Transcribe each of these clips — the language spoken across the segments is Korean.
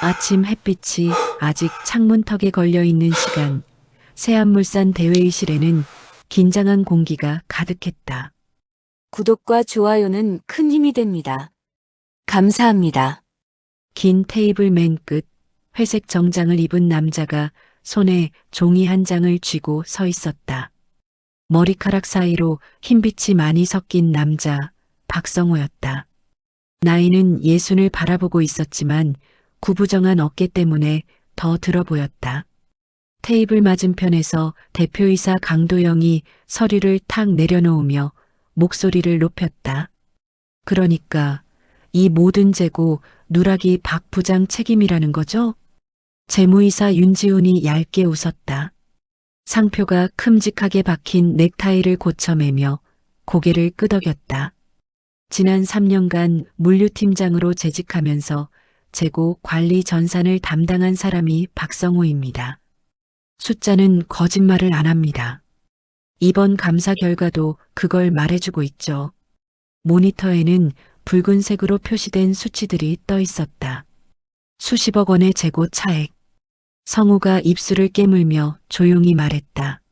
아침 햇빛이 아직 창문턱에 걸려 있는 시간, 새암물산 대회의실에는 긴장한 공기가 가득했다. 구독과 좋아요는 큰 힘이 됩니다. 감사합니다. 긴 테이블 맨 끝, 회색 정장을 입은 남자가 손에 종이 한 장을 쥐고 서 있었다. 머리카락 사이로 흰빛이 많이 섞인 남자, 박성호였다. 나이는 예순을 바라보고 있었지만 구부정한 어깨 때문에 더 들어 보였다. 테이블 맞은편에서 대표이사 강도영이 서류를 탁 내려놓으며 목소리를 높였다. 그러니까 이 모든 재고 누락이 박 부장 책임이라는 거죠? 재무이사 윤지훈이 얇게 웃었다. 상표가 큼직하게 박힌 넥타이를 고쳐매며 고개를 끄덕였다. 지난 3년간 물류팀장으로 재직하면서 재고 관리 전산을 담당한 사람이 박성호입니다. 숫자는 거짓말을 안 합니다. 이번 감사 결과도 그걸 말해주고 있죠. 모니터에는 붉은색으로 표시된 수치들이 떠 있었다. 수십억 원의 재고 차액. 성우가 입술을 깨물며 조용히 말했다.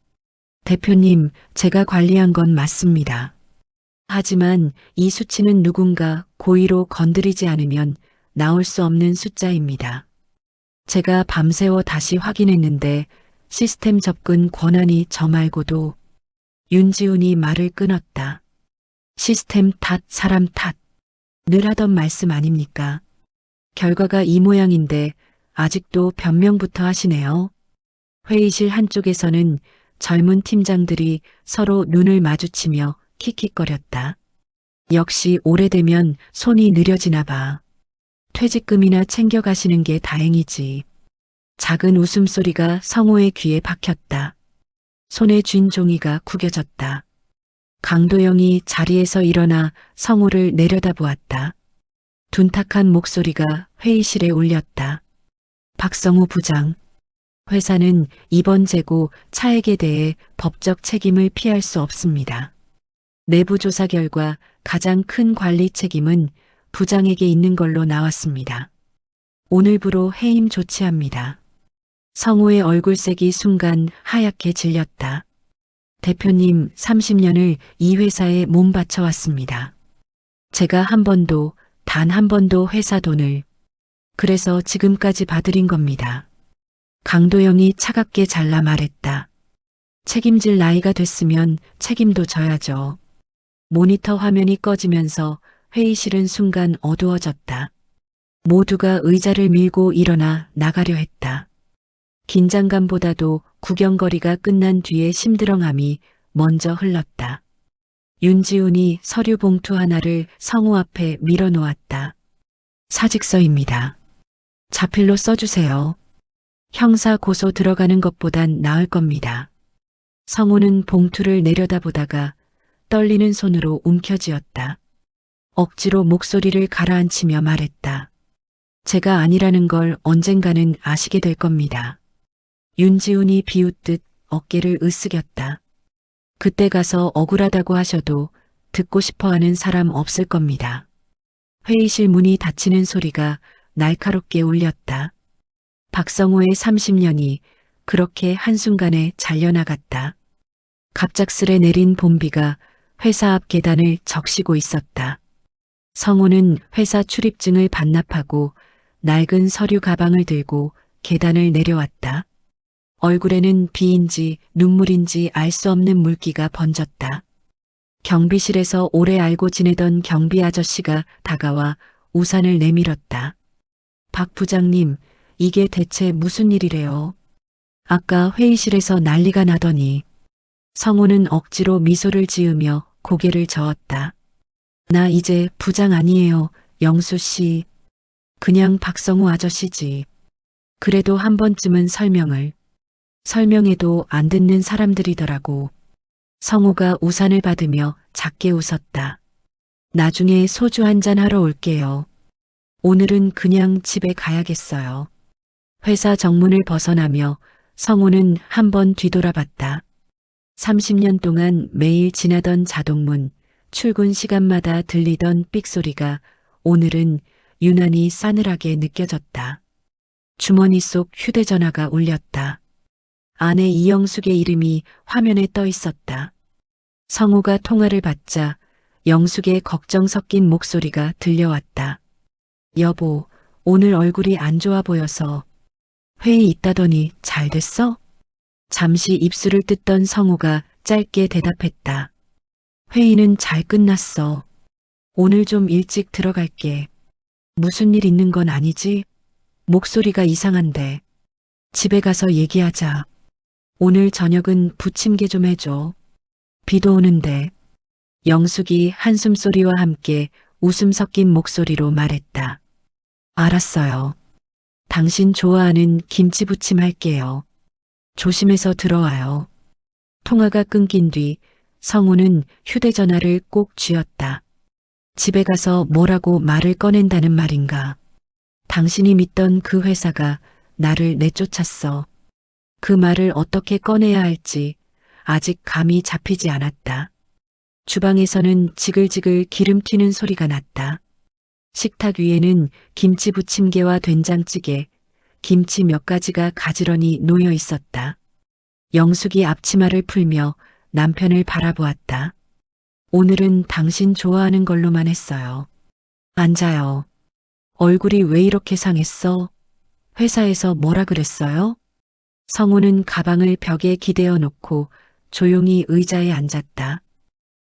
대표님, 제가 관리한 건 맞습니다. 하지만 이 수치는 누군가 고의로 건드리지 않으면 나올 수 없는 숫자입니다. 제가 밤새워 다시 확인했는데 시스템 접근 권한이 저 말고도. 윤지훈이 말을 끊었다. 시스템 탓, 사람 탓. 늘 하던 말씀 아닙니까? 결과가 이 모양인데 아직도 변명부터 하시네요. 회의실 한쪽에서는 젊은 팀장들이 서로 눈을 마주치며 킥킥거렸다. 역시 오래되면 손이 느려지나 봐. 퇴직금이나 챙겨가시는 게 다행이지. 작은 웃음소리가 성호의 귀에 박혔다. 손에 쥔 종이가 구겨졌다. 강도영이 자리에서 일어나 성호를 내려다보았다. 둔탁한 목소리가 회의실에 울렸다. 박성호 부장. 회사는 이번 재고 차액에 대해 법적 책임을 피할 수 없습니다. 내부 조사 결과 가장 큰 관리 책임은 부장에게 있는 걸로 나왔습니다. 오늘부로 해임 조치합니다. 성호의 얼굴색이 순간 하얗게 질렸다. 대표님 30년을 이 회사에 몸 바쳐왔습니다. 제가 한 번도, 단 한 번도 회사 돈을. 그래서 지금까지 봐드린 겁니다. 강도영이 차갑게 잘라 말했다. 책임질 나이가 됐으면 책임도 져야죠. 모니터 화면이 꺼지면서 회의실은 순간 어두워졌다. 모두가 의자를 밀고 일어나 나가려 했다. 긴장감보다도 구경거리가 끝난 뒤의 심드렁함이 먼저 흘렀다. 윤지훈이 서류 봉투 하나를 성우 앞에 밀어놓았다. 사직서입니다. 자필로 써주세요. 형사 고소 들어가는 것보단 나을 겁니다. 성우는 봉투를 내려다보다가 떨리는 손으로 움켜쥐었다. 억지로 목소리를 가라앉히며 말했다. 제가 아니라는 걸 언젠가는 아시게 될 겁니다. 윤지훈이 비웃듯 어깨를 으쓱였다. 그때 가서 억울하다고 하셔도 듣고 싶어하는 사람 없을 겁니다. 회의실 문이 닫히는 소리가 날카롭게 울렸다. 박성호의 30년이 그렇게 한순간에 잘려나갔다. 갑작스레 내린 봄비가 회사 앞 계단을 적시고 있었다. 성호는 회사 출입증을 반납하고 낡은 서류 가방을 들고 계단을 내려왔다. 얼굴에는 비인지 눈물인지 알 수 없는 물기가 번졌다. 경비실에서 오래 알고 지내던 경비 아저씨가 다가와 우산을 내밀었다. 박 부장님, 이게 대체 무슨 일이래요? 아까 회의실에서 난리가 나더니. 성호는 억지로 미소를 지으며 고개를 저었다. 나 이제 부장 아니에요, 영수 씨. 그냥 박성호 아저씨지. 그래도 한 번쯤은 설명해도 안 듣는 사람들이더라고. 성호가 우산을 받으며 작게 웃었다. 나중에 소주 한잔 하러 올게요. 오늘은 그냥 집에 가야겠어요. 회사 정문을 벗어나며 성호는 한번 뒤돌아봤다. 30년 동안 매일 지나던 자동문, 출근 시간마다 들리던 삑소리가 오늘은 유난히 싸늘하게 느껴졌다. 주머니 속 휴대전화가 울렸다. 아내 이영숙의 이름이 화면에 떠 있었다. 성우가 통화를 받자 영숙의 걱정 섞인 목소리가 들려왔다. 여보, 오늘 얼굴이 안 좋아 보여서 회의 있다더니 잘 됐어? 잠시 입술을 뜯던 성우가 짧게 대답했다. 회의는 잘 끝났어. 오늘 좀 일찍 들어갈게. 무슨 일 있는 건 아니지? 목소리가 이상한데. 집에 가서 얘기하자. 오늘 저녁은 부침개 좀 해줘. 비도 오는데. 영숙이 한숨소리와 함께 웃음 섞인 목소리로 말했다. 알았어요. 당신 좋아하는 김치부침 할게요. 조심해서 들어와요. 통화가 끊긴 뒤 성우는 휴대전화를 꼭 쥐었다. 집에 가서 뭐라고 말을 꺼낸다는 말인가. 당신이 믿던 그 회사가 나를 내쫓았어. 그 말을 어떻게 꺼내야 할지 아직 감이 잡히지 않았다. 주방에서는 지글지글 기름 튀는 소리가 났다. 식탁 위에는 김치 부침개와 된장찌개, 김치 몇 가지가 가지런히 놓여 있었다. 영숙이 앞치마를 풀며 남편을 바라보았다. 오늘은 당신 좋아하는 걸로만 했어요. 앉아요. 얼굴이 왜 이렇게 상했어? 회사에서 뭐라 그랬어요? 성우는 가방을 벽에 기대어 놓고 조용히 의자에 앉았다.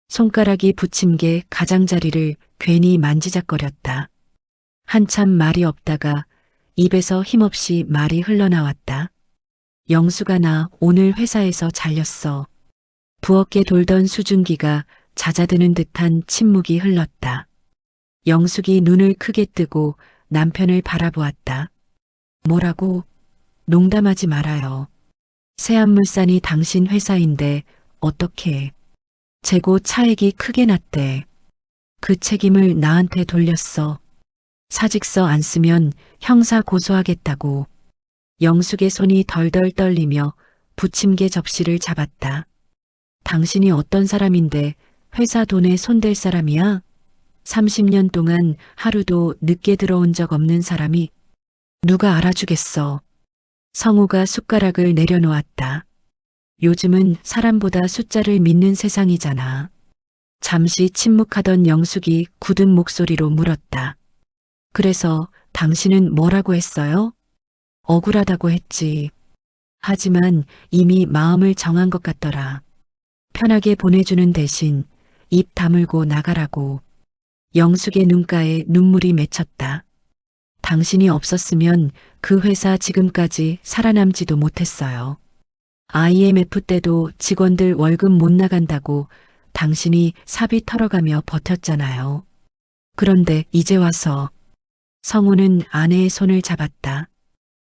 손가락이 부침개 가장자리를 괜히 만지작거렸다. 한참 말이 없다가 입에서 힘없이 말이 흘러나왔다. 영수가 나 오늘 회사에서 잘렸어. 부엌에 돌던 수증기가 잦아드는 듯한 침묵이 흘렀다. 영숙이 눈을 크게 뜨고 남편을 바라보았다. 뭐라고? 농담하지 말아요. 새안물산이 당신 회사인데 어떻게? 재고 차액이 크게 났대. 그 책임을 나한테 돌렸어. 사직서 안 쓰면 형사 고소하겠다고. 영숙의 손이 덜덜 떨리며 부침개 접시를 잡았다. 당신이 어떤 사람인데 회사 돈에 손댈 사람이야? 30년 동안 하루도 늦게 들어온 적 없는 사람이 누가 알아주겠어. 성우가 숟가락을 내려놓았다. 요즘은 사람보다 숫자를 믿는 세상이잖아. 잠시 침묵하던 영숙이 굳은 목소리로 물었다. 그래서 당신은 뭐라고 했어요? 억울하다고 했지. 하지만 이미 마음을 정한 것 같더라. 편하게 보내주는 대신 입 다물고 나가라고. 영숙의 눈가에 눈물이 맺혔다. 당신이 없었으면 그 회사 지금까지 살아남지도 못했어요. IMF 때도 직원들 월급 못 나간다고 당신이 사비 털어가며 버텼잖아요. 그런데 이제 와서 성우는 아내의 손을 잡았다.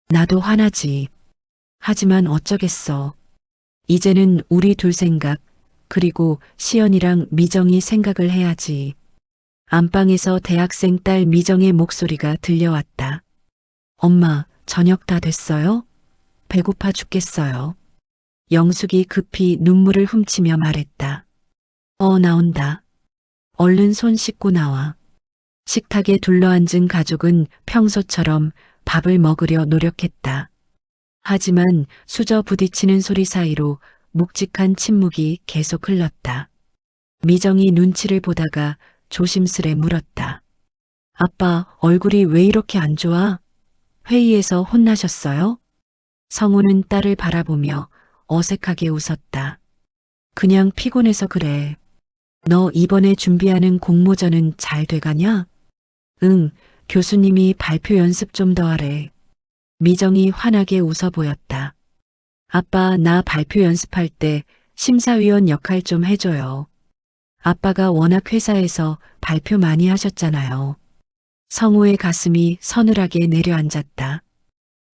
나도 화나지. 하지만 어쩌겠어. 이제는 우리 둘 생각, 그리고 시연이랑 미정이 생각을 해야지. 안방에서 대학생 딸 미정의 목소리가 들려왔다. 엄마, 저녁 다 됐어요? 배고파 죽겠어요. 영숙이 급히 눈물을 훔치며 말했다. 나온다. 얼른 손 씻고 나와. 식탁에 둘러앉은 가족은 평소처럼 밥을 먹으려 노력했다. 하지만 수저 부딪히는 소리 사이로 묵직한 침묵이 계속 흘렀다. 미정이 눈치를 보다가 조심스레 물었다. 아빠, 얼굴이 왜 이렇게 안 좋아? 회의에서 혼나셨어요? 성우는 딸을 바라보며 어색하게 웃었다. 그냥 피곤해서 그래. 너 이번에 준비하는 공모전은 잘 돼가냐? 응, 교수님이 발표 연습 좀 더 하래. 미정이 환하게 웃어 보였다. 아빠, 나 발표 연습할 때 심사위원 역할 좀 해줘요. 아빠가 워낙 회사에서 발표 많이 하셨잖아요. 성우의 가슴이 서늘하게 내려앉았다.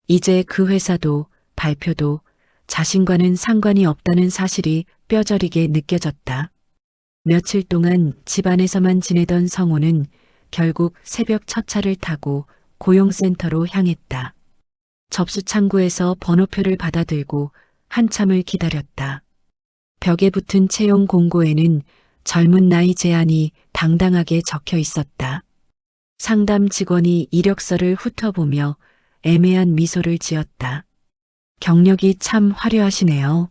이제 그 회사도 발표도 자신과는 상관이 없다는 사실이 뼈저리게 느껴졌다. 며칠 동안 집안에서만 지내던 성우는 결국 새벽 첫 차를 타고 고용센터로 향했다. 접수 창구에서 번호표를 받아들고 한참을 기다렸다. 벽에 붙은 채용 공고에는 젊은 나이 제한이 당당하게 적혀 있었다. 상담 직원이 이력서를 훑어보며 애매한 미소를 지었다. 경력이 참 화려하시네요.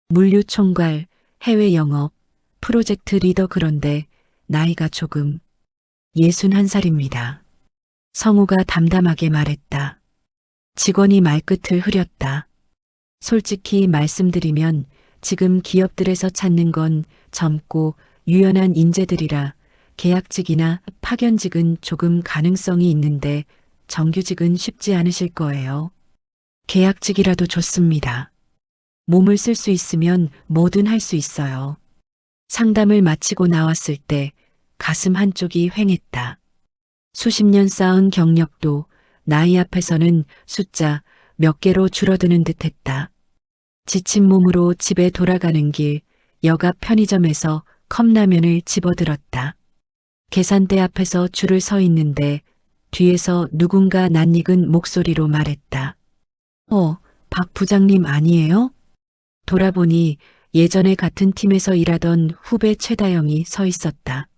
물류 총괄, 해외 영업, 프로젝트 리더 그런데 나이가 조금 61살입니다. 성우가 담담하게 말했다. 직원이 말끝을 흐렸다. 솔직히 말씀드리면 지금 기업들에서 찾는 건 젊고 유연한 인재들이라 계약직이나 파견직은 조금 가능성이 있는데 정규직은 쉽지 않으실 거예요. 계약직이라도 좋습니다. 몸을 쓸 수 있으면 뭐든 할 수 있어요. 상담을 마치고 나왔을 때 가슴 한쪽이 휑했다. 수십 년 쌓은 경력도 나이 앞에서는 숫자 몇 개로 줄어드는 듯 했다. 지친 몸으로 집에 돌아가는 길, 역 앞 편의점에서 컵라면을 집어들었다. 계산대 앞에서 줄을 서 있는데 뒤에서 누군가 낯익은 목소리로 말했다. 박 부장님 아니에요? 돌아보니 예전에 같은 팀에서 일하던 후배 최다영이 서 있었다.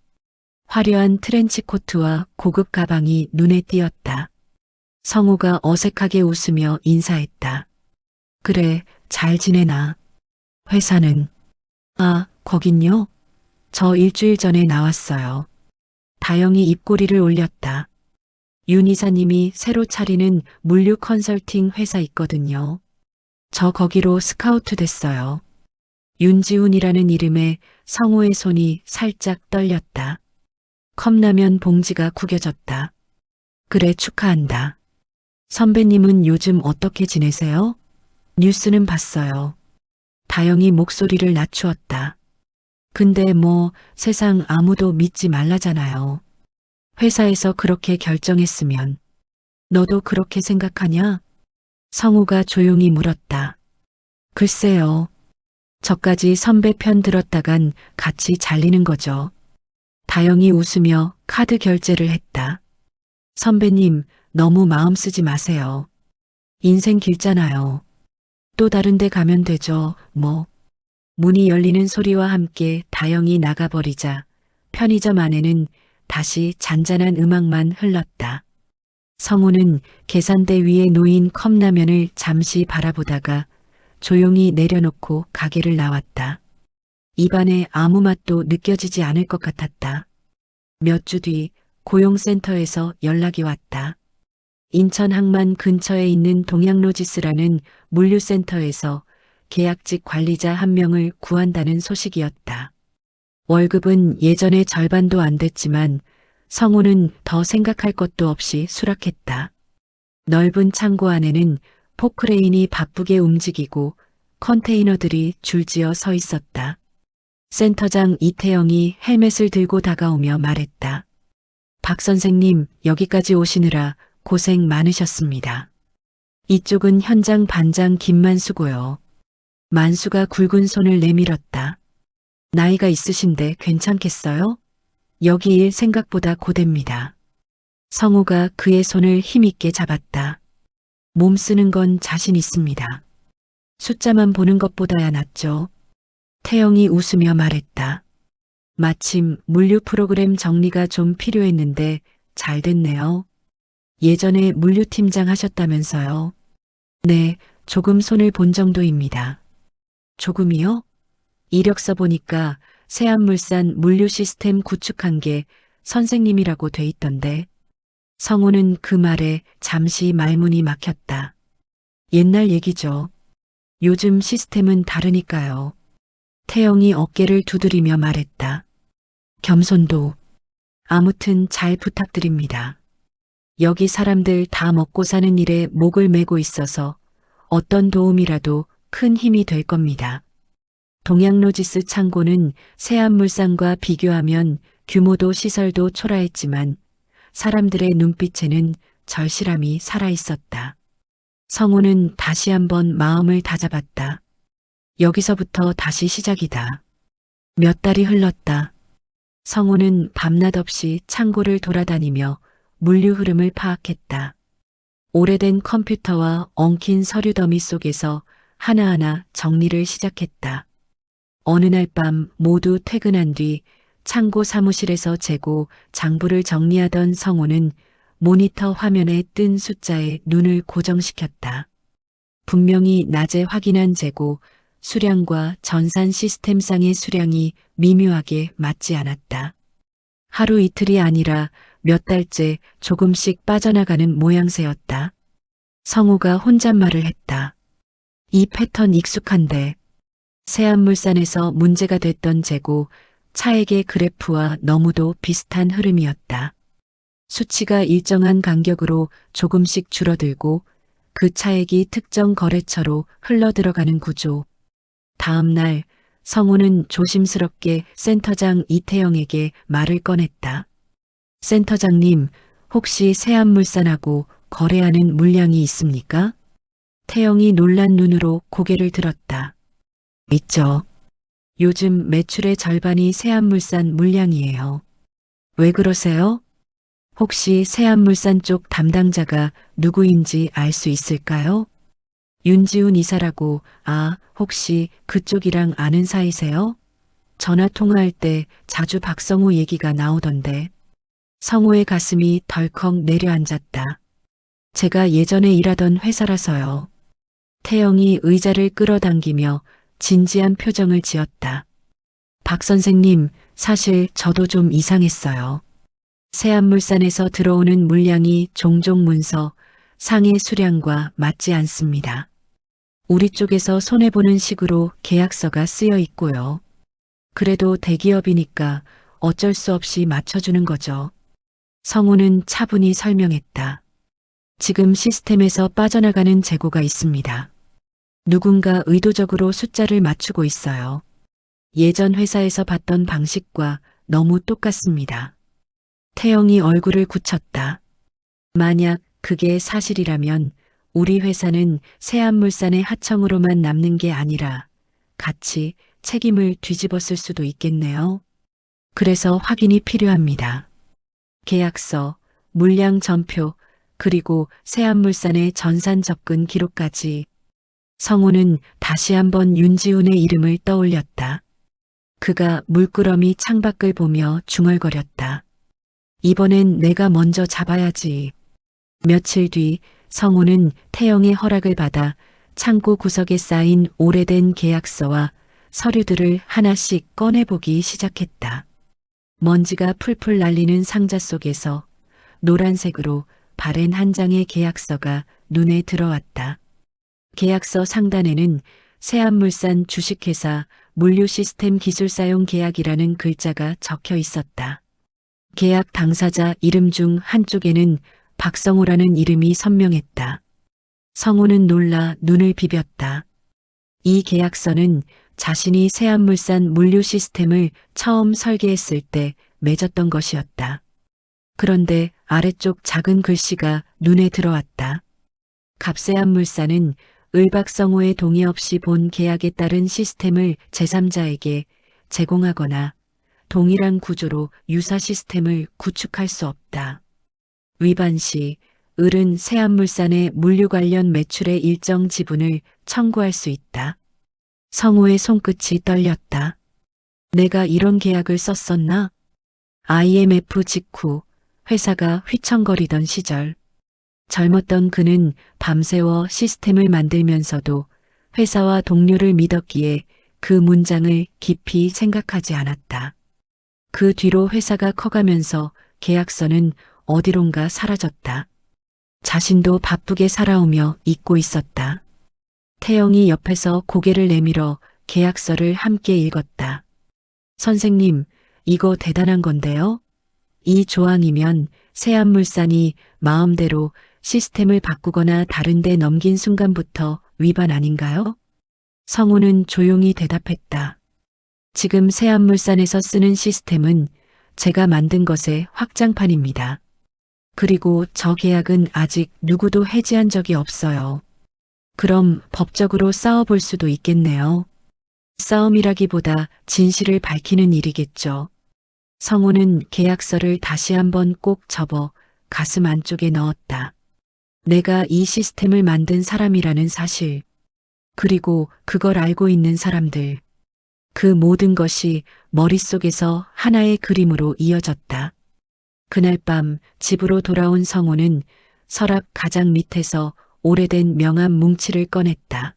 화려한 트렌치 코트와 고급 가방이 눈에 띄었다. 성우가 어색하게 웃으며 인사했다. 그래, 잘 지내나? 회사는? 거긴요? 저 일주일 전에 나왔어요. 다영이 입꼬리를 올렸다. 윤 이사님이 새로 차리는 물류 컨설팅 회사 있거든요. 저 거기로 스카우트 됐어요. 윤지훈이라는 이름에 성우의 손이 살짝 떨렸다. 컵라면 봉지가 구겨졌다. 그래, 축하한다. 선배님은 요즘 어떻게 지내세요? 뉴스는 봤어요. 다영이 목소리를 낮추었다. 근데 뭐 세상 아무도 믿지 말라잖아요. 회사에서 그렇게 결정했으면 너도 그렇게 생각하냐? 성우가 조용히 물었다. 글쎄요. 저까지 선배 편 들었다간 같이 잘리는 거죠. 다영이 웃으며 카드 결제를 했다. 선배님, 너무 마음 쓰지 마세요. 인생 길잖아요. 또 다른 데 가면 되죠, 뭐. 문이 열리는 소리와 함께 다영이 나가버리자 편의점 안에는 다시 잔잔한 음악만 흘렀다. 성우는 계산대 위에 놓인 컵라면을 잠시 바라보다가 조용히 내려놓고 가게를 나왔다. 입안에 아무 맛도 느껴지지 않을 것 같았다. 몇 주 뒤 고용센터에서 연락이 왔다. 인천 항만 근처에 있는 동양로지스라는 물류센터에서 계약직 관리자 한 명을 구한다는 소식이었다. 월급은 예전의 절반도 안 됐지만 성우는 더 생각할 것도 없이 수락했다. 넓은 창고 안에는 포크레인이 바쁘게 움직이고 컨테이너들이 줄지어 서 있었다. 센터장 이태영이 헬멧을 들고 다가오며 말했다. 박 선생님, 여기까지 오시느라 고생 많으셨습니다. 이쪽은 현장 반장 김만수고요. 만수가 굵은 손을 내밀었다. 나이가 있으신데 괜찮겠어요? 여기 일 생각보다 고됩니다. 성우가 그의 손을 힘있게 잡았다. 몸 쓰는 건 자신 있습니다. 숫자만 보는 것보다야 낫죠. 태영이 웃으며 말했다. 마침 물류 프로그램 정리가 좀 필요했는데 잘 됐네요. 예전에 물류팀장 하셨다면서요. 네, 조금 손을 본 정도입니다. 조금이요? 이력서 보니까 세안물산 물류 시스템 구축한 게 선생님이라고 돼 있던데. 성우는 그 말에 잠시 말문이 막혔다. 옛날 얘기죠. 요즘 시스템은 다르니까요. 태영이 어깨를 두드리며 말했다. 겸손도. 아무튼 잘 부탁드립니다. 여기 사람들 다 먹고 사는 일에 목을 메고 있어서 어떤 도움이라도 큰 힘이 될 겁니다. 동양로지스 창고는 세안물산과 비교하면 규모도 시설도 초라했지만 사람들의 눈빛에는 절실함이 살아있었다. 성우는 다시 한번 마음을 다잡았다. 여기서부터 다시 시작이다. 몇 달이 흘렀다. 성우는 밤낮 없이 창고를 돌아다니며 물류 흐름을 파악했다. 오래된 컴퓨터와 엉킨 서류 더미 속에서 하나하나 정리를 시작했다. 어느 날 밤 모두 퇴근한 뒤 창고 사무실에서 재고 장부를 정리하던 성우는 모니터 화면에 뜬 숫자에 눈을 고정시켰다. 분명히 낮에 확인한 재고, 수량과 전산 시스템상의 수량이 미묘하게 맞지 않았다. 하루 이틀이 아니라 몇 달째 조금씩 빠져나가는 모양새였다. 성우가 혼잣말을 했다. 이 패턴 익숙한데. 세안물산에서 문제가 됐던 재고, 차액의 그래프와 너무도 비슷한 흐름이었다. 수치가 일정한 간격으로 조금씩 줄어들고 그 차액이 특정 거래처로 흘러들어가는 구조. 다음 날 성우는 조심스럽게 센터장 이태영에게 말을 꺼냈다. 센터장님, 혹시 세안물산하고 거래하는 물량이 있습니까? 태영이 놀란 눈으로 고개를 들었다. 있죠. 요즘 매출의 절반이 세안물산 물량이에요. 왜 그러세요? 혹시 세안물산 쪽 담당자가 누구인지 알 수 있을까요? 윤지훈 이사라고. 아, 혹시 그쪽이랑 아는 사이세요? 전화 통화할 때 자주 박성우 얘기가 나오던데. 성우의 가슴이 덜컥 내려앉았다. 제가 예전에 일하던 회사라서요. 태영이 의자를 끌어당기며 진지한 표정을 지었다. 박 선생님, 사실 저도 좀 이상했어요. 세안물산에서 들어오는 물량이 종종 문서, 상해 수량과 맞지 않습니다. 우리 쪽에서 손해보는 식으로 계약서가 쓰여 있고요. 그래도 대기업이니까 어쩔 수 없이 맞춰주는 거죠. 성우는 차분히 설명했다. 지금 시스템에서 빠져나가는 재고가 있습니다. 누군가 의도적으로 숫자를 맞추고 있어요. 예전 회사에서 봤던 방식과 너무 똑같습니다. 태영이 얼굴을 굳혔다. 만약 그게 사실이라면 우리 회사는 세안물산의 하청으로만 남는 게 아니라 같이 책임을 뒤집었을 수도 있겠네요. 그래서 확인이 필요합니다. 계약서, 물량 전표, 그리고 세안물산의 전산 접근 기록까지. 성우는 다시 한번 윤지훈의 이름을 떠올렸다. 그가 물끄러미 창밖을 보며 중얼거렸다. 이번엔 내가 먼저 잡아야지. 며칠 뒤 성우는 태영의 허락을 받아 창고 구석에 쌓인 오래된 계약서와 서류들을 하나씩 꺼내보기 시작했다. 먼지가 풀풀 날리는 상자 속에서 노란색으로 바랜 한 장의 계약서가 눈에 들어왔다. 계약서 상단에는 세안물산 주식회사 물류시스템 기술사용 계약이라는 글자가 적혀 있었다. 계약 당사자 이름 중 한쪽에는 박성우라는 이름이 선명했다. 성우는 놀라 눈을 비볐다. 이 계약서는 자신이 세안물산 물류 시스템을 처음 설계했을 때 맺었던 것이었다. 그런데 아래쪽 작은 글씨가 눈에 들어왔다. 갑세안물산은 을박성우의 동의 없이 본 계약에 따른 시스템을 제3자에게 제공하거나 동일한 구조로 유사 시스템을 구축할 수 없다. 위반 시 을은 세안물산의 물류 관련 매출의 일정 지분을 청구할 수 있다. 성우의 손끝이 떨렸다. 내가 이런 계약을 썼었나? IMF 직후 회사가 휘청거리던 시절. 젊었던 그는 밤새워 시스템을 만들면서도 회사와 동료를 믿었기에 그 문장을 깊이 생각하지 않았다. 그 뒤로 회사가 커가면서 계약서는 어디론가 사라졌다. 자신도 바쁘게 살아오며 잊고 있었다. 태영이 옆에서 고개를 내밀어 계약서를 함께 읽었다. 선생님, 이거 대단한 건데요? 이 조항이면 세안물산이 마음대로 시스템을 바꾸거나 다른 데 넘긴 순간부터 위반 아닌가요? 성우는 조용히 대답했다. 지금 세안물산에서 쓰는 시스템은 제가 만든 것의 확장판입니다. 그리고 저 계약은 아직 누구도 해지한 적이 없어요. 그럼 법적으로 싸워볼 수도 있겠네요. 싸움이라기보다 진실을 밝히는 일이겠죠. 성우는 계약서를 다시 한번 꼭 접어 가슴 안쪽에 넣었다. 내가 이 시스템을 만든 사람이라는 사실, 그리고 그걸 알고 있는 사람들, 그 모든 것이 머릿속에서 하나의 그림으로 이어졌다. 그날 밤 집으로 돌아온 성우는 서랍 가장 밑에서 오래된 명함 뭉치를 꺼냈다.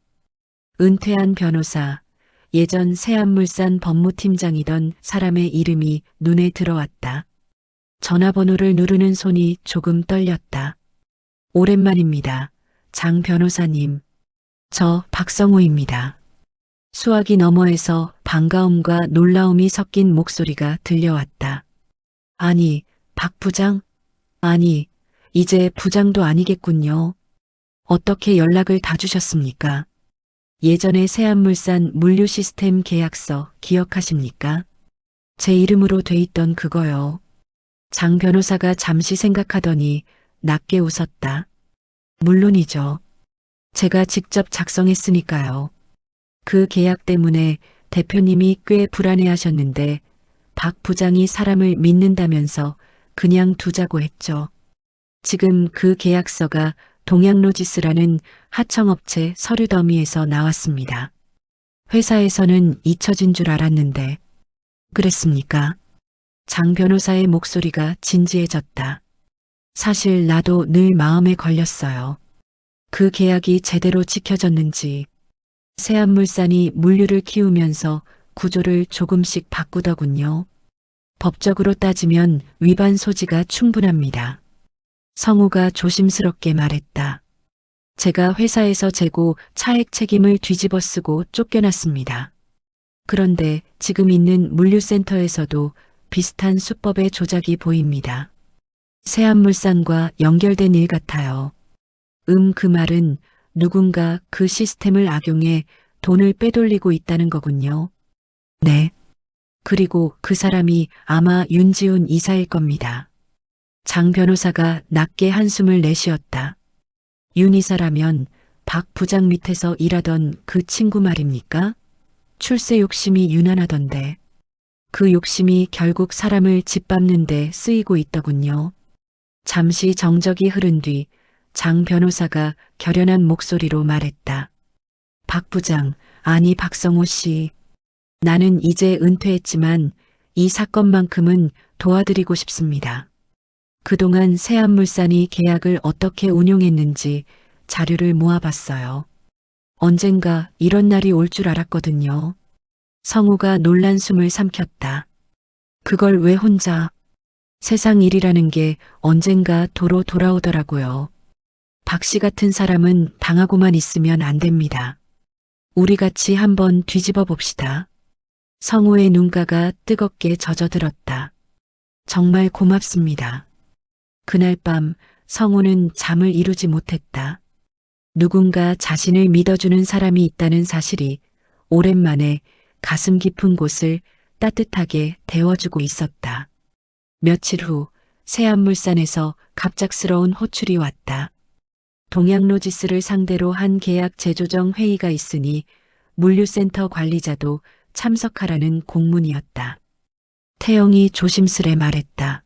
은퇴한 변호사, 예전 세안물산 법무팀장이던 사람의 이름이 눈에 들어왔다. 전화번호를 누르는 손이 조금 떨렸다. 오랜만입니다. 장 변호사님. 저 박성우입니다. 수화기 너머에서 반가움과 놀라움이 섞인 목소리가 들려왔다. 아니, 박 부장? 아니, 이제 부장도 아니겠군요. 어떻게 연락을 다 주셨습니까? 예전에 세안물산 물류 시스템 계약서 기억하십니까? 제 이름으로 돼 있던 그거요. 장 변호사가 잠시 생각하더니 낮게 웃었다. 물론이죠. 제가 직접 작성했으니까요. 그 계약 때문에 대표님이 꽤 불안해하셨는데 박 부장이 사람을 믿는다면서 그냥 두자고 했죠. 지금 그 계약서가 동양로지스라는 하청업체 서류 더미에서 나왔습니다. 회사에서는 잊혀진 줄 알았는데 그랬습니까? 장 변호사의 목소리가 진지해졌다. 사실 나도 늘 마음에 걸렸어요. 그 계약이 제대로 지켜졌는지. 세안물산이 물류를 키우면서 구조를 조금씩 바꾸더군요. 법적으로 따지면 위반 소지가 충분합니다. 성우가 조심스럽게 말했다. 제가 회사에서 재고 차액 책임을 뒤집어 쓰고 쫓겨났습니다. 그런데 지금 있는 물류센터에서도 비슷한 수법의 조작이 보입니다. 세안물산과 연결된 일 같아요. 그 말은 누군가 그 시스템을 악용해 돈을 빼돌리고 있다는 거군요. 네. 그리고 그 사람이 아마 윤지훈 이사일 겁니다. 장 변호사가 낮게 한숨을 내쉬었다. 윤 이사라면 박 부장 밑에서 일하던 그 친구 말입니까? 출세 욕심이 유난하던데. 그 욕심이 결국 사람을 짓밟는 데 쓰이고 있더군요. 잠시 정적이 흐른 뒤 장 변호사가 결연한 목소리로 말했다. 박 부장, 아니 박성호 씨. 나는 이제 은퇴했지만 이 사건만큼은 도와드리고 싶습니다. 그동안 세안물산이 계약을 어떻게 운용했는지 자료를 모아봤어요. 언젠가 이런 날이 올 줄 알았거든요. 성우가 놀란 숨을 삼켰다. 그걸 왜 혼자? 세상 일이라는 게 언젠가 도로 돌아오더라고요. 박 씨 같은 사람은 당하고만 있으면 안 됩니다. 우리 같이 한번 뒤집어 봅시다. 성우의 눈가가 뜨겁게 젖어들었다. 정말 고맙습니다. 그날 밤 성우는 잠을 이루지 못했다. 누군가 자신을 믿어주는 사람이 있다는 사실이 오랜만에 가슴 깊은 곳을 따뜻하게 데워주고 있었다. 며칠 후 세안물산에서 갑작스러운 호출이 왔다. 동양로지스를 상대로 한 계약 재조정 회의가 있으니 물류센터 관리자도 참석하라는 공문이었다. 태영이 조심스레 말했다.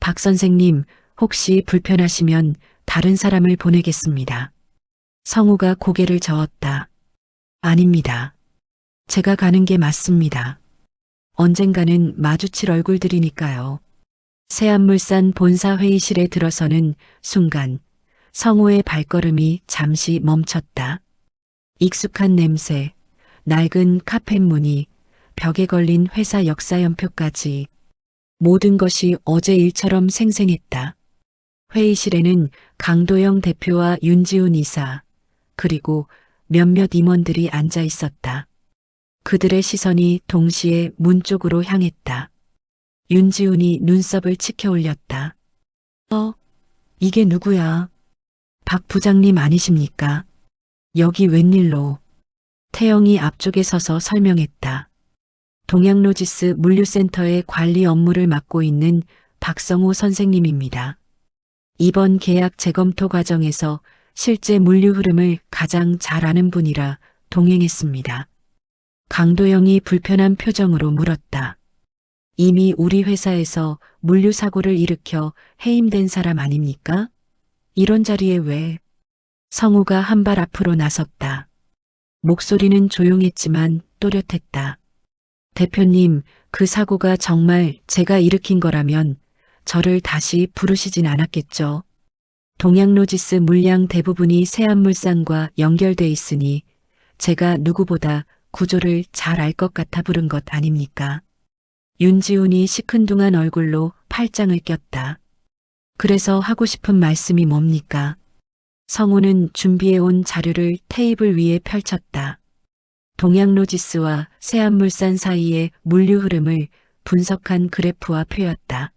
박 선생님, 혹시 불편하시면 다른 사람을 보내겠습니다. 성우가 고개를 저었다. 아닙니다. 제가 가는 게 맞습니다. 언젠가는 마주칠 얼굴들이니까요. 세안물산 본사 회의실에 들어서는 순간 성우의 발걸음이 잠시 멈췄다. 익숙한 냄새, 낡은 카펫 무늬, 벽에 걸린 회사 역사연표까지 모든 것이 어제 일처럼 생생했다. 회의실에는 강도영 대표와 윤지훈 이사, 그리고 몇몇 임원들이 앉아 있었다. 그들의 시선이 동시에 문 쪽으로 향했다. 윤지훈이 눈썹을 치켜 올렸다. 이게 누구야? 박 부장님 아니십니까? 여기 웬일로? 태영이 앞쪽에 서서 설명했다. 동양로지스 물류센터의 관리 업무를 맡고 있는 박성호 선생님입니다. 이번 계약 재검토 과정에서 실제 물류 흐름을 가장 잘 아는 분이라 동행했습니다. 강도영이 불편한 표정으로 물었다. 이미 우리 회사에서 물류 사고를 일으켜 해임된 사람 아닙니까? 이런 자리에 왜? 성우가 한 발 앞으로 나섰다. 목소리는 조용했지만 또렷했다. 대표님, 그 사고가 정말 제가 일으킨 거라면 저를 다시 부르시진 않았겠죠. 동양로지스 물량 대부분이 세안물산과 연결돼 있으니 제가 누구보다 구조를 잘 알 것 같아 부른 것 아닙니까? 윤지훈이 시큰둥한 얼굴로 팔짱을 꼈다. 그래서 하고 싶은 말씀이 뭡니까? 성우는 준비해온 자료를 테이블 위에 펼쳤다. 동양로지스와 세안물산 사이의 물류 흐름을 분석한 그래프와 표였다.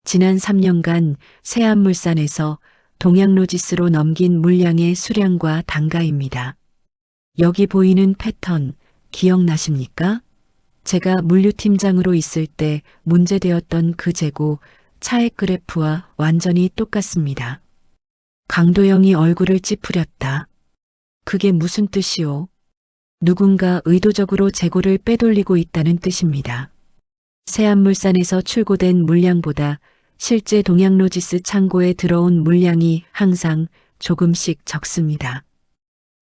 지난 3년간 세안물산에서 동양로지스로 넘긴 물량의 수량과 단가입니다. 여기 보이는 패턴 기억나십니까? 제가 물류팀장으로 있을 때 문제되었던 그 재고 차액 그래프와 완전히 똑같습니다. 강도영이 얼굴을 찌푸렸다. 그게 무슨 뜻이오? 누군가 의도적으로 재고를 빼돌리고 있다는 뜻입니다. 세안물산에서 출고된 물량보다 실제 동양로지스 창고에 들어온 물량이 항상 조금씩 적습니다.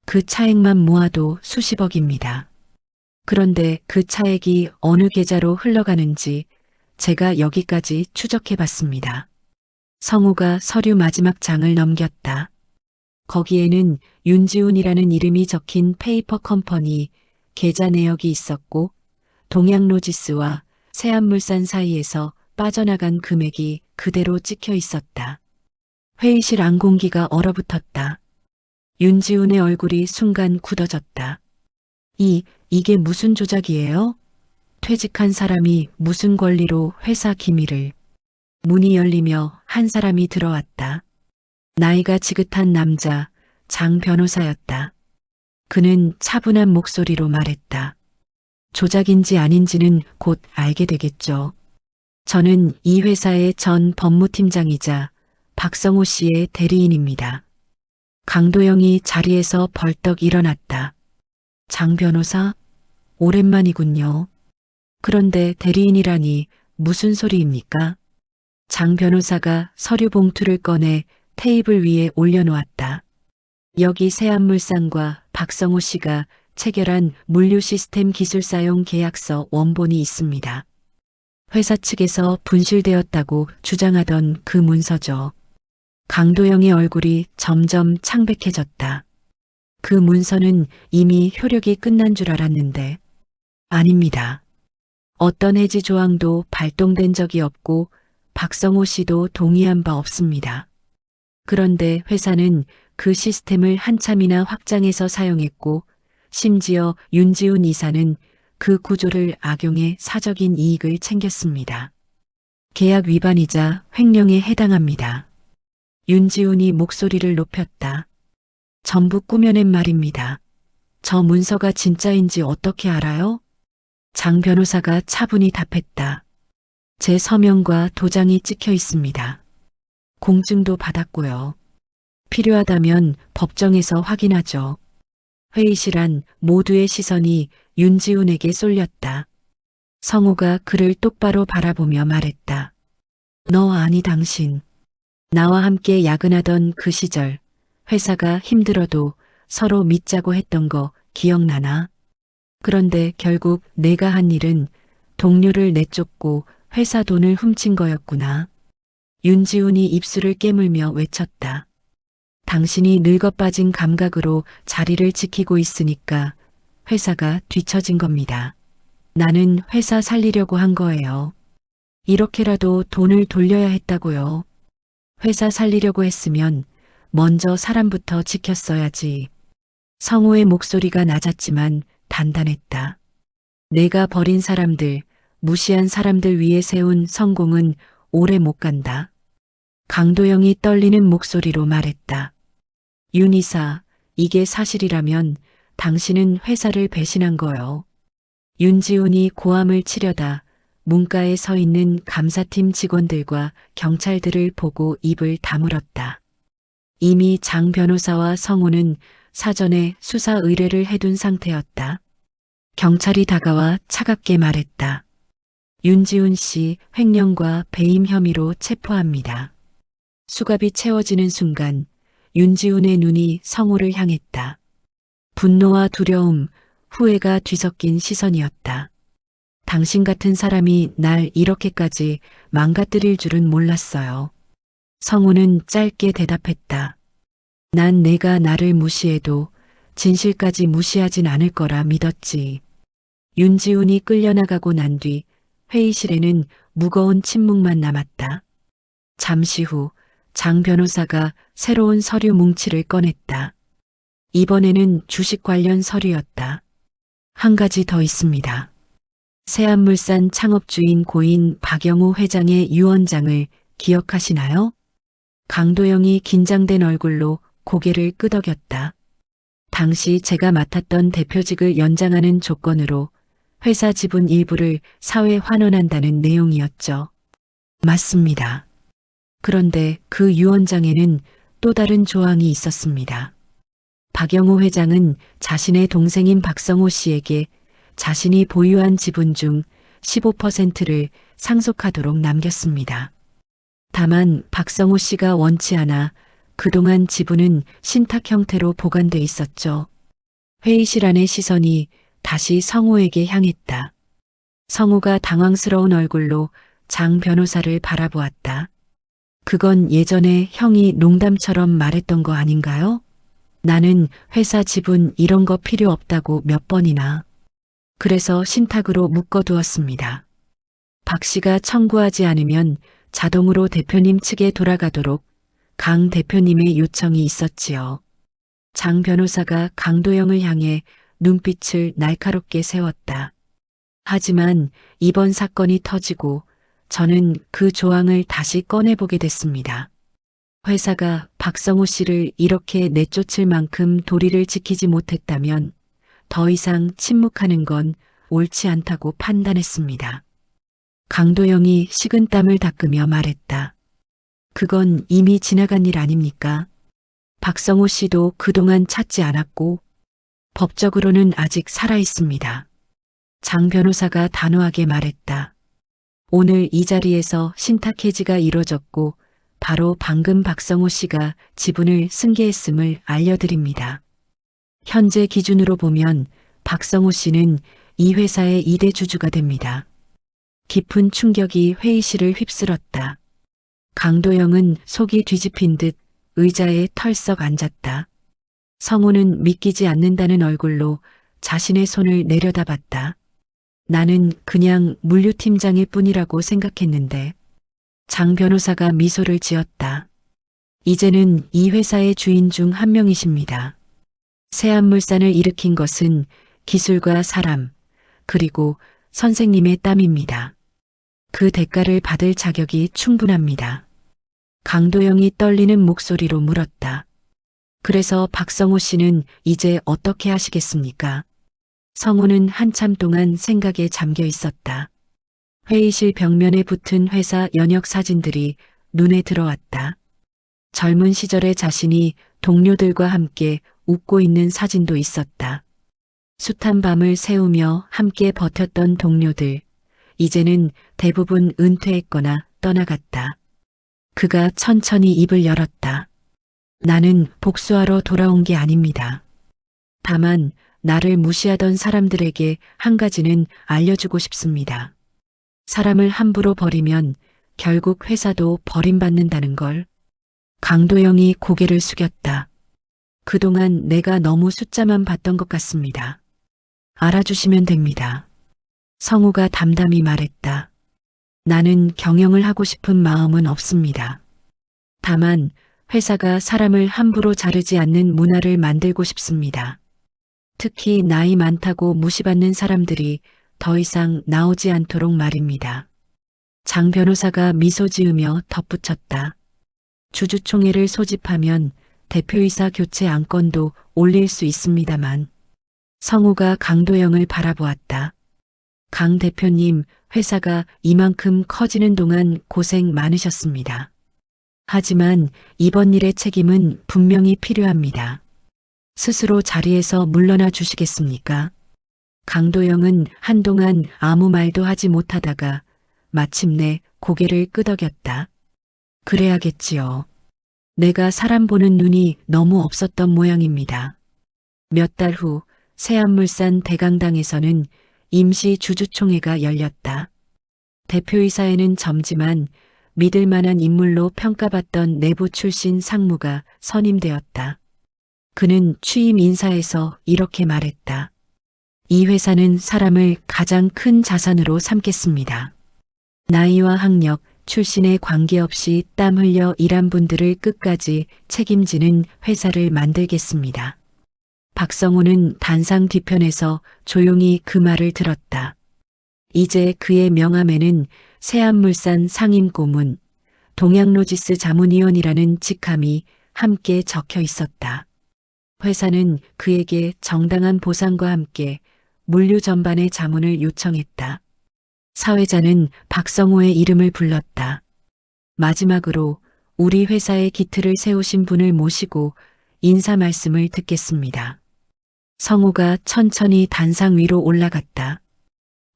그 차액만 모아도 수십억입니다. 그런데 그 차액이 어느 계좌로 흘러가는지 제가 여기까지 추적해 봤습니다. 성우가 서류 마지막 장을 넘겼다. 거기에는 윤지훈이라는 이름이 적힌 페이퍼 컴퍼니 계좌 내역이 있었고 동양로지스와 세안물산 사이에서 빠져나간 금액이 그대로 찍혀 있었다. 회의실 안공기가 얼어붙었다. 윤지훈의 얼굴이 순간 굳어졌다. 이게 무슨 조작이에요? 퇴직한 사람이 무슨 권리로 회사 기밀을. 문이 열리며 한 사람이 들어왔다. 나이가 지긋한 남자, 장 변호사였다. 그는 차분한 목소리로 말했다. 조작인지 아닌지는 곧 알게 되겠죠. 저는 이 회사의 전 법무팀장이자 박성호 씨의 대리인입니다. 강도영이 자리에서 벌떡 일어났다. 장 변호사? 오랜만이군요. 그런데 대리인이라니 무슨 소리입니까? 장 변호사가 서류 봉투를 꺼내 테이블 위에 올려놓았다. 여기 세안물산과 박성호 씨가 체결한 물류 시스템 기술 사용 계약서 원본이 있습니다. 회사 측에서 분실되었다고 주장하던 그 문서죠. 강도영의 얼굴이 점점 창백해졌다. 그 문서는 이미 효력이 끝난 줄 알았는데 아닙니다. 어떤 해지 조항도 발동된 적이 없고 박성호 씨도 동의한 바 없습니다. 그런데 회사는 그 시스템을 한참이나 확장해서 사용했고 심지어 윤지훈 이사는 그 구조를 악용해 사적인 이익을 챙겼습니다. 계약 위반이자 횡령에 해당합니다. 윤지훈이 목소리를 높였다. 전부 꾸며낸 말입니다. 저 문서가 진짜인지 어떻게 알아요? 장 변호사가 차분히 답했다. 제 서명과 도장이 찍혀 있습니다. 공증도 받았고요. 필요하다면 법정에서 확인하죠. 회의실 안 모두의 시선이 윤지훈에게 쏠렸다. 성우가 그를 똑바로 바라보며 말했다. 너 아니 당신. 나와 함께 야근하던 그 시절 회사가 힘들어도 서로 믿자고 했던 거 기억나나? 그런데 결국 내가 한 일은 동료를 내쫓고 회사 돈을 훔친 거였구나. 윤지훈이 입술을 깨물며 외쳤다. 당신이 늙어빠진 감각으로 자리를 지키고 있으니까 회사가 뒤처진 겁니다. 나는 회사 살리려고 한 거예요. 이렇게라도 돈을 돌려야 했다고요. 회사 살리려고 했으면 먼저 사람부터 지켰어야지. 성우의 목소리가 낮았지만 단단했다. 내가 버린 사람들, 무시한 사람들 위해 세운 성공은 오래 못 간다. 강도영이 떨리는 목소리로 말했다. 윤 이사, 이게 사실이라면 당신은 회사를 배신한 거요. 윤지훈이 고함을 치려다 문가에 서 있는 감사팀 직원들과 경찰들을 보고 입을 다물었다. 이미 장 변호사와 성우는 사전에 수사 의뢰를 해둔 상태였다. 경찰이 다가와 차갑게 말했다. 윤지훈 씨 횡령과 배임 혐의로 체포합니다. 수갑이 채워지는 순간 윤지훈의 눈이 성우를 향했다. 분노와 두려움, 후회가 뒤섞인 시선이었다. 당신 같은 사람이 날 이렇게까지 망가뜨릴 줄은 몰랐어요. 성우는 짧게 대답했다. 난 내가 나를 무시해도 진실까지 무시하진 않을 거라 믿었지. 윤지훈이 끌려나가고 난 뒤 회의실에는 무거운 침묵만 남았다. 잠시 후 장 변호사가 새로운 서류 뭉치를 꺼냈다. 이번에는 주식 관련 서류였다. 한 가지 더 있습니다. 세안물산 창업주인 고인 박영우 회장의 유언장을 기억하시나요? 강도영이 긴장된 얼굴로 고개를 끄덕였다. 당시 제가 맡았던 대표직을 연장하는 조건으로 회사 지분 일부를 사회 환원한다는 내용이었죠. 맞습니다. 그런데 그 유언장에는 또 다른 조항이 있었습니다. 박영우 회장은 자신의 동생인 박성호 씨에게 자신이 보유한 지분 중 15%를 상속하도록 남겼습니다. 다만 박성호 씨가 원치 않아 그동안 지분은 신탁 형태로 보관돼 있었죠. 회의실 안의 시선이 다시 성우에게 향했다. 성우가 당황스러운 얼굴로 장 변호사를 바라보았다. 그건 예전에 형이 농담처럼 말했던 거 아닌가요? 나는 회사 지분 이런 거 필요 없다고 몇 번이나. 그래서 신탁으로 묶어두었습니다. 박 씨가 청구하지 않으면 자동으로 대표님 측에 돌아가도록 강 대표님의 요청이 있었지요. 장 변호사가 강도영을 향해 눈빛을 날카롭게 세웠다. 하지만 이번 사건이 터지고 저는 그 조항을 다시 꺼내보게 됐습니다. 회사가 박성호 씨를 이렇게 내쫓을 만큼 도리를 지키지 못했다면 더 이상 침묵하는 건 옳지 않다고 판단했습니다. 강도영이 식은땀을 닦으며 말했다. 그건 이미 지나간 일 아닙니까? 박성호 씨도 그동안 찾지 않았고 법적으로는 아직 살아 있습니다. 장 변호사가 단호하게 말했다. 오늘 이 자리에서 신탁 해지가 이뤄졌고 바로 방금 박성호 씨가 지분을 승계했음을 알려드립니다. 현재 기준으로 보면 박성호 씨는 이 회사의 2대 주주가 됩니다. 깊은 충격이 회의실을 휩쓸었다. 강도영은 속이 뒤집힌 듯 의자에 털썩 앉았다. 성우는 믿기지 않는다는 얼굴로 자신의 손을 내려다봤다. 나는 그냥 물류팀장일 뿐이라고 생각했는데. 장 변호사가 미소를 지었다. 이제는 이 회사의 주인 중 한 명이십니다. 세안물산을 일으킨 것은 기술과 사람, 그리고 선생님의 땀입니다. 그 대가를 받을 자격이 충분합니다. 강도영이 떨리는 목소리로 물었다. 그래서 박성호 씨는 이제 어떻게 하시겠습니까? 성우는 한참 동안 생각에 잠겨 있었다. 회의실 벽면에 붙은 회사 연역 사진들이 눈에 들어왔다. 젊은 시절의 자신이 동료들과 함께 웃고 있는 사진도 있었다. 숱한 밤을 새우며 함께 버텼던 동료들, 이제는 대부분 은퇴했거나 떠나갔다. 그가 천천히 입을 열었다. 나는 복수하러 돌아온 게 아닙니다. 다만 나를 무시하던 사람들에게 한 가지는 알려주고 싶습니다. 사람을 함부로 버리면 결국 회사도 버림받는다는 걸. 강도영이 고개를 숙였다. 그동안 내가 너무 숫자만 봤던 것 같습니다. 알아주시면 됩니다. 성우가 담담히 말했다. 나는 경영을 하고 싶은 마음은 없습니다. 다만 회사가 사람을 함부로 자르지 않는 문화를 만들고 싶습니다. 특히 나이 많다고 무시받는 사람들이 더 이상 나오지 않도록 말입니다. 장 변호사가 미소 지으며 덧붙였다. 주주총회를 소집하면 대표이사 교체 안건도 올릴 수 있습니다만. 성우가 강도영을 바라보았다. 강 대표님, 회사가 이만큼 커지는 동안 고생 많으셨습니다. 하지만 이번 일의 책임은 분명히 필요합니다. 스스로 자리에서 물러나 주시겠습니까? 강도영은 한동안 아무 말도 하지 못하다가 마침내 고개를 끄덕였다. 그래야겠지요. 내가 사람 보는 눈이 너무 없었던 모양입니다. 몇 달 후 세안물산 대강당에서는 임시 주주총회가 열렸다. 대표이사에는 젊지만 믿을 만한 인물로 평가받던 내부 출신 상무가 선임되었다. 그는 취임 인사에서 이렇게 말했다. 이 회사는 사람을 가장 큰 자산으로 삼겠습니다. 나이와 학력, 출신에 관계없이 땀 흘려 일한 분들을 끝까지 책임지는 회사를 만들겠습니다. 박성호는 단상 뒤편에서 조용히 그 말을 들었다. 이제 그의 명함에는 세안물산 상임고문, 동양로지스 자문위원이라는 직함이 함께 적혀 있었다. 회사는 그에게 정당한 보상과 함께 물류 전반의 자문을 요청했다. 사회자는 박성호의 이름을 불렀다. 마지막으로 우리 회사의 기틀을 세우신 분을 모시고 인사 말씀을 듣겠습니다. 성호가 천천히 단상 위로 올라갔다.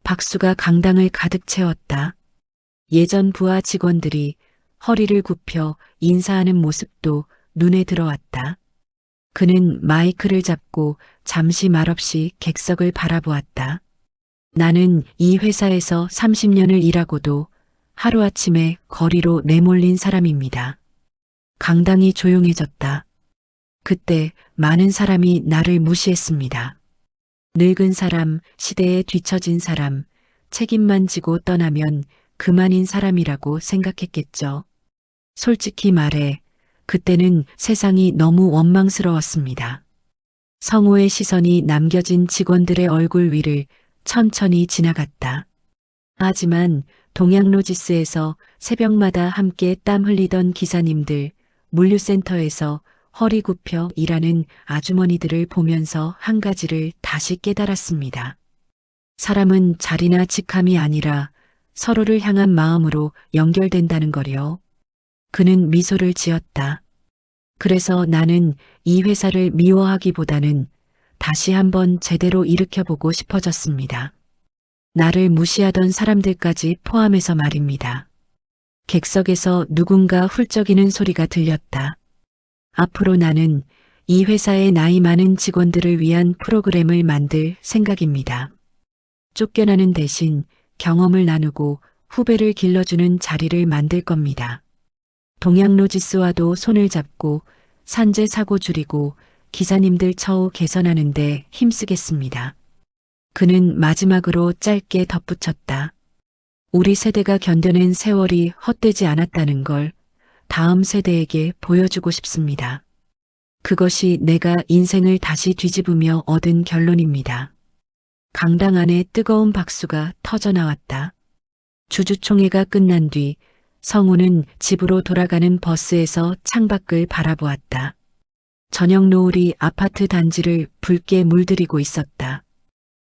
박수가 강당을 가득 채웠다. 예전 부하 직원들이 허리를 굽혀 인사하는 모습도 눈에 들어왔다. 그는 마이크를 잡고 잠시 말없이 객석을 바라보았다. 나는 이 회사에서 30년을 일하고도 하루아침에 거리로 내몰린 사람입니다. 강당이 조용해졌다. 그때 많은 사람이 나를 무시했습니다. 늙은 사람, 시대에 뒤처진 사람, 책임만 지고 떠나면 그만인 사람이라고 생각했겠죠. 솔직히 말해, 그때는 세상이 너무 원망스러웠습니다. 성호의 시선이 남겨진 직원들의 얼굴 위를 천천히 지나갔다. 하지만 동양로지스에서 새벽마다 함께 땀 흘리던 기사님들, 물류센터에서 허리 굽혀 일하는 아주머니들을 보면서 한 가지를 다시 깨달았습니다. 사람은 자리나 직함이 아니라 서로를 향한 마음으로 연결된다는 거요. 그는 미소를 지었다. 그래서 나는 이 회사를 미워하기보다는 다시 한번 제대로 일으켜보고 싶어졌습니다. 나를 무시하던 사람들까지 포함해서 말입니다. 객석에서 누군가 훌쩍이는 소리가 들렸다. 앞으로 나는 이 회사의 나이 많은 직원들을 위한 프로그램을 만들 생각입니다. 쫓겨나는 대신 경험을 나누고 후배를 길러주는 자리를 만들 겁니다. 동양로지스와도 손을 잡고 산재 사고 줄이고 기사님들 처우 개선하는 데 힘쓰겠습니다. 그는 마지막으로 짧게 덧붙였다. 우리 세대가 견뎌낸 세월이 헛되지 않았다는 걸 다음 세대에게 보여주고 싶습니다. 그것이 내가 인생을 다시 뒤집으며 얻은 결론입니다. 강당 안에 뜨거운 박수가 터져나왔다. 주주총회가 끝난 뒤 성우는 집으로 돌아가는 버스에서 창밖을 바라보았다. 저녁 노을이 아파트 단지를 붉게 물들이고 있었다.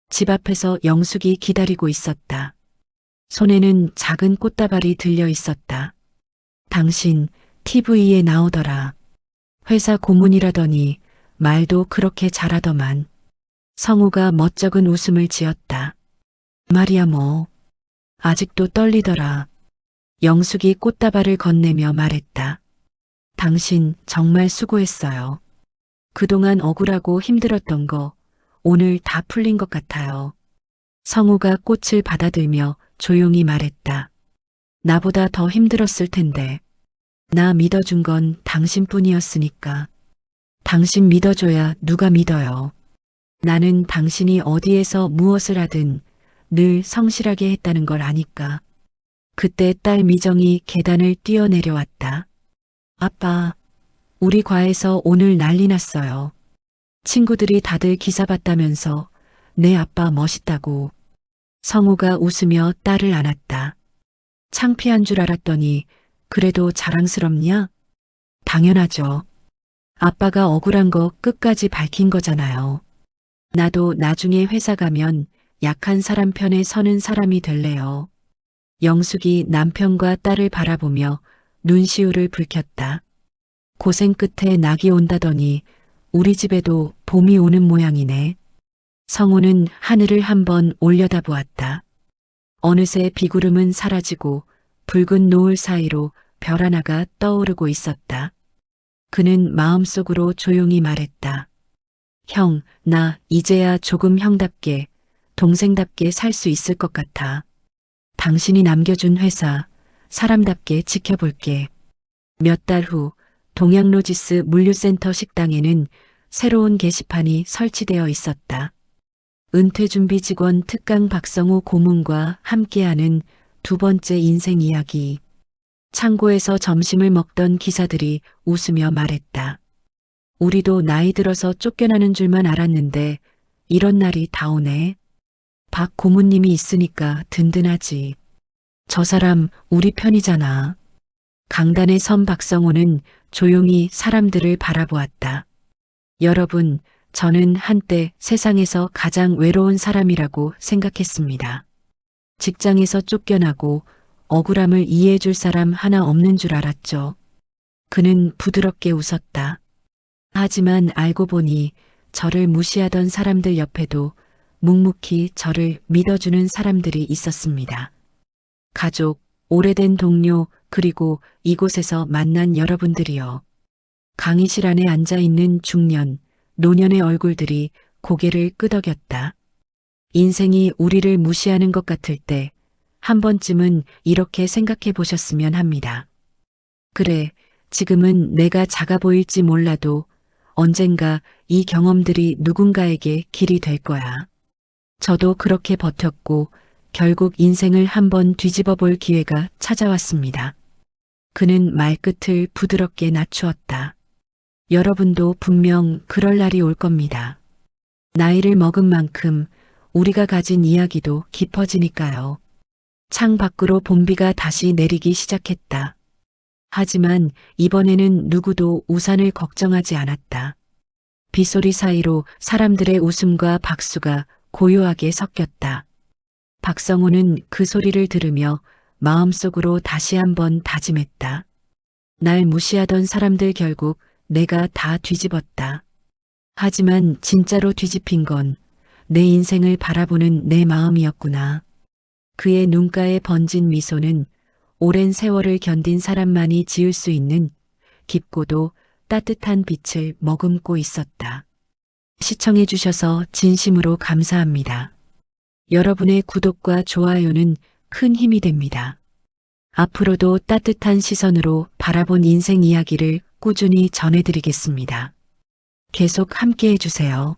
집 앞에서 영숙이 기다리고 있었다. 손에는 작은 꽃다발이 들려 있었다. 당신 TV에 나오더라. 회사 고문이라더니 말도 그렇게 잘하더만. 성우가 멋쩍은 웃음을 지었다. 말이야 뭐. 아직도 떨리더라. 영숙이 꽃다발을 건네며 말했다. 당신 정말 수고했어요. 그동안 억울하고 힘들었던 거 오늘 다 풀린 것 같아요. 성우가 꽃을 받아들며 조용히 말했다. 나보다 더 힘들었을 텐데. 나 믿어준 건 당신뿐이었으니까. 당신 믿어줘야 누가 믿어요. 나는 당신이 어디에서 무엇을 하든 늘 성실하게 했다는 걸 아니까. 그때 딸 미정이 계단을 뛰어내려왔다. 아빠, 우리 과에서 오늘 난리 났어요. 친구들이 다들 기사 봤다면서 내 아빠 멋있다고. 성우가 웃으며 딸을 안았다. 창피한 줄 알았더니 그래도 자랑스럽냐? 당연하죠. 아빠가 억울한 거 끝까지 밝힌 거잖아요. 나도 나중에 회사 가면 약한 사람 편에 서는 사람이 될래요. 영숙이 남편과 딸을 바라보며 눈시울을 붉혔다. 고생 끝에 낙이 온다더니 우리 집에도 봄이 오는 모양이네. 성우는 하늘을 한번 올려다보았다. 어느새 비구름은 사라지고 붉은 노을 사이로 별 하나가 떠오르고 있었다. 그는 마음속으로 조용히 말했다. 형, 나 이제야 조금 형답게 동생답게 살 수 있을 것 같아. 당신이 남겨준 회사, 사람답게 지켜볼게. 몇 달 후, 동양로지스 물류센터 식당에는 새로운 게시판이 설치되어 있었다. 은퇴 준비 직원 특강 박성호 고문과 함께하는 두 번째 인생 이야기. 창고에서 점심을 먹던 기사들이 웃으며 말했다. 우리도 나이 들어서 쫓겨나는 줄만 알았는데 이런 날이 다 오네. 박 고문님이 있으니까 든든하지. 저 사람 우리 편이잖아. 강단에 선 박성호는 조용히 사람들을 바라보았다. 여러분, 저는 한때 세상에서 가장 외로운 사람이라고 생각했습니다. 직장에서 쫓겨나고 억울함을 이해해 줄 사람 하나 없는 줄 알았죠. 그는 부드럽게 웃었다. 하지만 알고 보니 저를 무시하던 사람들 옆에도 묵묵히 저를 믿어주는 사람들이 있었습니다. 가족, 오래된 동료, 그리고 이곳에서 만난 여러분들이요. 강의실 안에 앉아있는 중년, 노년의 얼굴들이 고개를 끄덕였다. 인생이 우리를 무시하는 것 같을 때 한 번쯤은 이렇게 생각해 보셨으면 합니다. 그래, 지금은 내가 작아 보일지 몰라도 언젠가 이 경험들이 누군가에게 길이 될 거야. 저도 그렇게 버텼고 결국 인생을 한번 뒤집어 볼 기회가 찾아왔습니다. 그는 말끝을 부드럽게 낮추었다. 여러분도 분명 그럴 날이 올 겁니다. 나이를 먹은 만큼 우리가 가진 이야기도 깊어지니까요. 창 밖으로 봄비가 다시 내리기 시작했다. 하지만 이번에는 누구도 우산을 걱정하지 않았다. 빗소리 사이로 사람들의 웃음과 박수가 고요하게 섞였다. 박성호는 그 소리를 들으며 마음속으로 다시 한번 다짐했다. 날 무시하던 사람들 결국 내가 다 뒤집었다. 하지만 진짜로 뒤집힌 건 내 인생을 바라보는 내 마음이었구나. 그의 눈가에 번진 미소는 오랜 세월을 견딘 사람만이 지을 수 있는 깊고도 따뜻한 빛을 머금고 있었다. 시청해 주셔서 진심으로 감사합니다. 여러분의 구독과 좋아요는 큰 힘이 됩니다. 앞으로도 따뜻한 시선으로 바라본 인생 이야기를 꾸준히 전해드리겠습니다. 계속 함께 해주세요.